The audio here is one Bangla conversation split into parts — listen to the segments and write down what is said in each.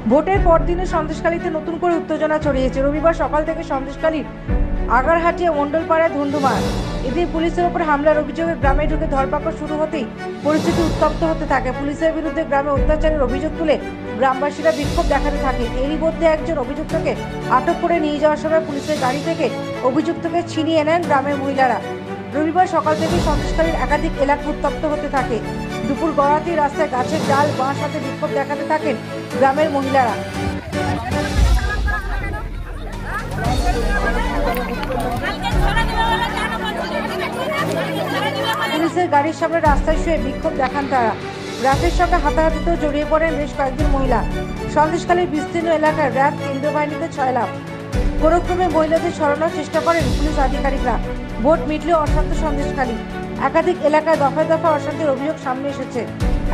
ভোটের পরদিনে সন্দেশখালীতে নতুন করে উত্তেজনা ছড়িয়েছে। রবিবার সকাল থেকে সন্দেশখালীর আগারহাটিয়া মণ্ডলপাড়ায় ধুন্ধুমার। এদিন পুলিশের ওপর হামলার অভিযোগে গ্রামে ঢুকে ধরপাকড় শুরু হতেই পরিস্থিতি উত্তপ্ত হতে থাকে। পুলিশের বিরুদ্ধে গ্রামে অত্যাচারের অভিযোগ তুলে গ্রামবাসীরা বিক্ষোভ দেখাতে থাকে। এরই মধ্যে একজন অভিযুক্তকে আটক করে নিয়ে যাওয়ার সময় পুলিশের গাড়ি থেকে অভিযুক্তকে ছিনিয়ে নেন গ্রামের মহিলারা। রবিবার সকাল থেকে সন্দেশখালীর একাধিক এলাকা উত্তপ্ত হতে থাকে। দুপুর গড়াতেই রাস্তায় গাছের ডাল বাঁশ হাতে বিক্ষোভ দেখাতে থাকেন গ্রামের মহিলারা। পুলিশের গাড়ির সামনে রাস্তায় শুয়ে বিক্ষোভ দেখান তারা। রাতের সঙ্গে হাতাহাতিতেও জড়িয়ে পড়েন বেশ কয়েকজন মহিলা। সন্দেশখালীর বিস্তীর্ণ এলাকায় র্যাব কেন্দ্রীয় বাহিনীতে ছয়লাভ। কোনোক্রমে মহিলাদের সরানোর চেষ্টা করেন পুলিশ আধিকারিকরা। ভোট মিটলেও অশান্ত সন্দেশখালী। একাধিক এলাকায় দফায় দফায় অশান্তির অভিযোগ সামনে এসেছে।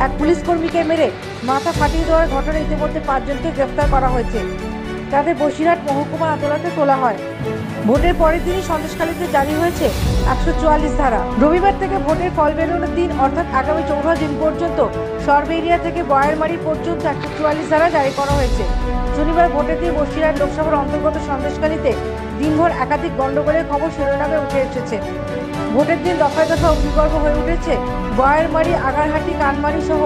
এক পুলিশ কর্মীকে মেরে মাথা ফাটিয়ে দেওয়ার ঘটনায় ইতিমধ্যে 5 জনকে গ্রেফতার করা হয়েছে। তাদের বসিরহাট মহকুমা আদালতে তোলা হয়। ভোটের পরের দিনই সন্দেশখালীতে জারি হয়েছে 144 ধারা। রবিবার থেকে ভোটের ফল বেরোনোর দিন অর্থাৎ আগামী 14 দিন পর্যন্ত সরবেরিয়া থেকে বয়ারমারি পর্যন্ত 144 ধারা জারি করা হয়েছে। শনিবার ভোটের দিন বসিরহাট লোকসভার অন্তর্গত সন্দেশখালীতে দিনভর একাধিক গন্ডগোলের খবর শিরোনামে উঠে এসেছে। ভোটের দিন দফায় দফা অগ্নিগর্ভ হয়ে উঠেছে বয়ারমারি, আগারহাটি, কানমারি সহ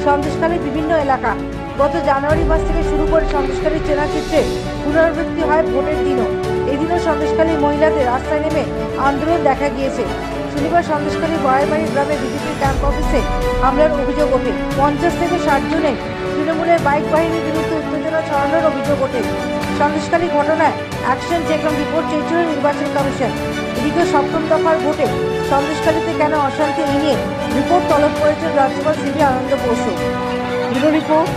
সন্দেশখালীর বিভিন্ন এলাকা। গত জানুয়ারি মাস থেকে শুরু করে সন্দেশখালীর চেনা চিত্রে পুনরাবৃত্তি হয় ভোটের দিনও। এদিনও সন্দেশখালীর মহিলাদের রাস্তায় নেমে আন্দোলন দেখা গিয়েছে। শনিবার সন্দেশখালীর বয়ারমারি গ্রামে বিজেপির ক্যাম্প অফিসে হামলার অভিযোগ ওঠে। 50 থেকে 60 জনের তৃণমূলের বাইক বাহিনীর বিরুদ্ধে উত্তেজনা ছড়ানোর অভিযোগ ওঠে। সন্দেশখালী ঘটনায় অ্যাকশন টেকন রিপোর্ট চেয়েছিল নির্বাচন কমিশন। এদিকে 7ম দফার ভোটে সন্দেশখালীতে কেন অশান্তি নিয়ে রিপোর্ট তলব করেছেন রাজ্যপাল CV Ananda Bose. Bureau report.